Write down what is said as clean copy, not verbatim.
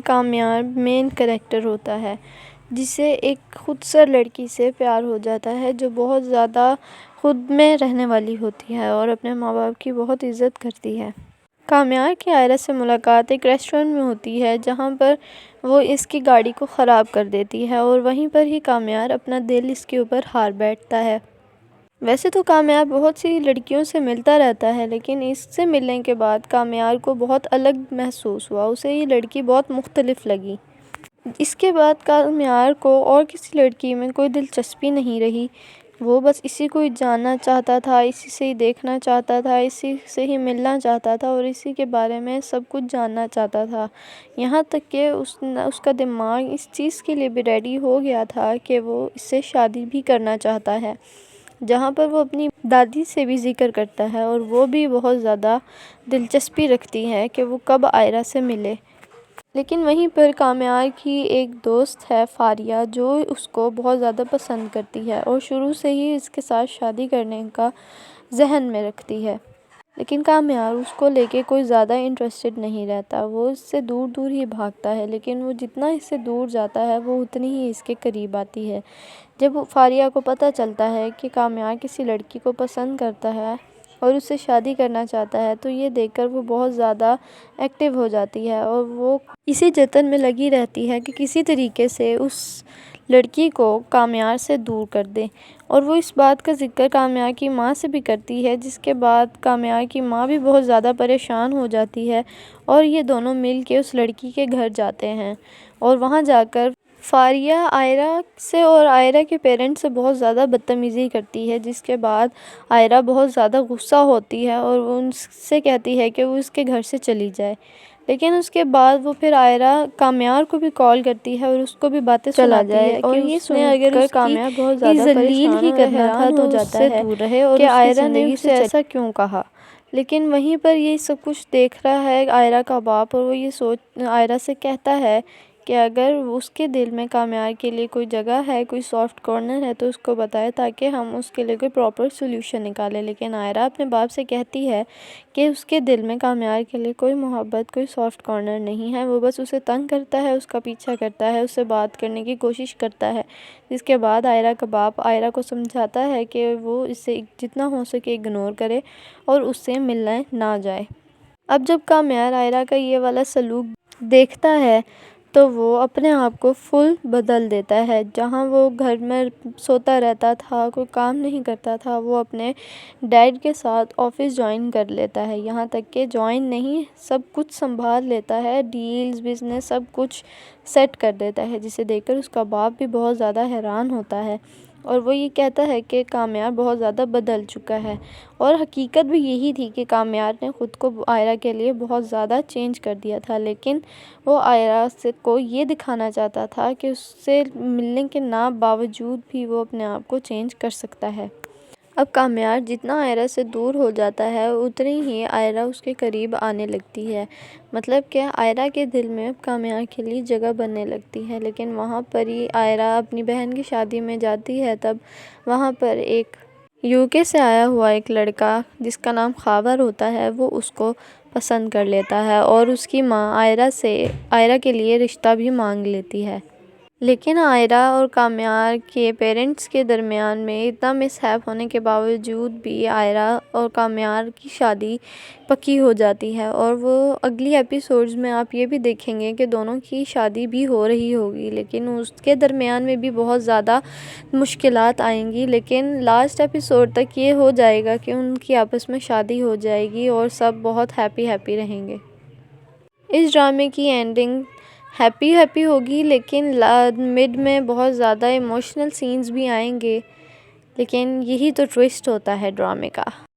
کامیار مین character ہوتا ہے جسے ایک خود سر لڑکی سے پیار ہو جاتا ہے جو بہت زیادہ خود میں رہنے والی ہوتی ہے اور اپنے ماں باپ کی بہت عزت کرتی ہے۔ کامیار کی آئرہ سے ملاقات ایک ریسٹورنٹ میں ہوتی ہے جہاں پر وہ اس کی گاڑی کو خراب کر دیتی ہے اور وہیں پر ہی کامیار اپنا دل اس کے اوپر ہار بیٹھتا ہے۔ ویسے تو کامیار بہت سی لڑکیوں سے ملتا رہتا ہے لیکن اس سے ملنے کے بعد کامیار کو بہت الگ محسوس ہوا، اسے یہ لڑکی بہت مختلف لگی۔ اس کے بعد کامیار کو اور کسی لڑکی میں کوئی دلچسپی نہیں رہی، وہ بس اسی کو ہی جاننا چاہتا تھا، اسی سے ہی دیکھنا چاہتا تھا، اسی سے ہی ملنا چاہتا تھا اور اسی کے بارے میں سب کچھ جاننا چاہتا تھا۔ یہاں تک کہ اس کا دماغ اس چیز کے لیے بھی ریڈی ہو گیا تھا کہ وہ اس سے شادی بھی کرنا چاہتا ہے، جہاں پر وہ اپنی دادی سے بھی ذکر کرتا ہے اور وہ بھی بہت زیادہ دلچسپی رکھتی ہے کہ وہ کب آئرہ سے ملے۔ لیکن وہیں پر کامیار کی ایک دوست ہے فاریہ جو اس کو بہت زیادہ پسند کرتی ہے اور شروع سے ہی اس کے ساتھ شادی کرنے کا ذہن میں رکھتی ہے، لیکن کامیار اس کو لے کے کوئی زیادہ انٹرسٹڈ نہیں رہتا، وہ اس سے دور دور ہی بھاگتا ہے، لیکن وہ جتنا اس سے دور جاتا ہے وہ اتنی ہی اس کے قریب آتی ہے۔ جب فاریہ کو پتہ چلتا ہے کہ کامیار کسی لڑکی کو پسند کرتا ہے اور اس سے شادی کرنا چاہتا ہے تو یہ دیکھ کر وہ بہت زیادہ ایکٹیو ہو جاتی ہے اور وہ اسی جتن میں لگی رہتی ہے کہ کسی طریقے سے اس لڑکی کو کامیار سے دور کر دے، اور وہ اس بات کا ذکر کامیار کی ماں سے بھی کرتی ہے، جس کے بعد کامیار کی ماں بھی بہت زیادہ پریشان ہو جاتی ہے اور یہ دونوں مل کے اس لڑکی کے گھر جاتے ہیں اور وہاں جا کر فاریہ آئرہ سے اور آئرہ کے پیرنٹس سے بہت زیادہ بدتمیزی کرتی ہے، جس کے بعد آئرہ بہت زیادہ غصہ ہوتی ہے اور وہ ان سے کہتی ہے کہ وہ اس کے گھر سے چلی جائے، لیکن اس کے بعد وہ پھر آئرہ کامیار کو بھی کال کرتی ہے اور اس کو بھی باتیں سناتی ہے اور یہ سن کر کامیار بہت زیادہ پریشان ہی کرنا تھا تو جاتا ہے کہ آئرہ نے اسے ایسا کیوں کہا، لیکن وہیں پر یہ سب کچھ دیکھ رہا ہے آئرہ کا باپ اور وہ یہ سوچ آئرہ سے کہتا ہے کہ اگر اس کے دل میں کامیار کے لیے کوئی جگہ ہے، کوئی سافٹ کارنر ہے تو اس کو بتائے تاکہ ہم اس کے لیے کوئی پراپر سولوشن نکالیں، لیکن آئرہ اپنے باپ سے کہتی ہے کہ اس کے دل میں کامیار کے لیے کوئی محبت، کوئی سافٹ کارنر نہیں ہے، وہ بس اسے تنگ کرتا ہے، اس کا پیچھا کرتا ہے، اس سے بات کرنے کی کوشش کرتا ہے، جس کے بعد آئرہ کا باپ آئرہ کو سمجھاتا ہے کہ وہ اسے جتنا ہو سکے اگنور کرے اور اس سے ملنے نہ جائے۔ اب جب کامیار آئرہ کا یہ والا سلوک دیکھتا ہے تو وہ اپنے آپ کو فل بدل دیتا ہے، جہاں وہ گھر میں سوتا رہتا تھا، کوئی کام نہیں کرتا تھا، وہ اپنے ڈیڈ کے ساتھ آفس جوائن کر لیتا ہے، یہاں تک کہ جوائن نہیں سب کچھ سنبھال لیتا ہے، ڈیلز بزنس سب کچھ سیٹ کر دیتا ہے، جسے دیکھ کر اس کا باپ بھی بہت زیادہ حیران ہوتا ہے اور وہ یہ کہتا ہے کہ کامیار بہت زیادہ بدل چکا ہے، اور حقیقت بھی یہی تھی کہ کامیار نے خود کو آئرہ کے لیے بہت زیادہ چینج کر دیا تھا، لیکن وہ آئرہ کو یہ دکھانا چاہتا تھا کہ اس سے ملنے کے باوجود بھی وہ اپنے آپ کو چینج کر سکتا ہے۔ اب کامیار جتنا آئرہ سے دور ہو جاتا ہے اتنی ہی آئرہ اس کے قریب آنے لگتی ہے، مطلب کہ آئرہ کے دل میں کامیار کے لیے جگہ بننے لگتی ہے، لیکن وہاں پر ہی آئرہ اپنی بہن کی شادی میں جاتی ہے، تب وہاں پر ایک UK سے آیا ہوا ایک لڑکا جس کا نام خاور ہوتا ہے وہ اس کو پسند کر لیتا ہے اور اس کی ماں آئرہ کے لیے رشتہ بھی مانگ لیتی ہے، لیکن آئرہ اور کامیار کے پیرنٹس کے درمیان میں اتنا مس ہیپ ہونے کے باوجود بھی آئرہ اور کامیار کی شادی پکی ہو جاتی ہے، اور وہ اگلی ایپیسوڈز میں آپ یہ بھی دیکھیں گے کہ دونوں کی شادی بھی ہو رہی ہوگی، لیکن اس کے درمیان میں بھی بہت زیادہ مشکلات آئیں گی، لیکن لاسٹ ایپیسوڈ تک یہ ہو جائے گا کہ ان کی آپس میں شادی ہو جائے گی اور سب بہت ہیپی رہیں گے۔ اس ڈرامے کی اینڈنگ ہیپی ہوگی، لیکن مڈ میں بہت زیادہ ایموشنل سینز بھی آئیں گے، لیکن یہی تو ٹوسٹ ہوتا ہے ڈرامے کا۔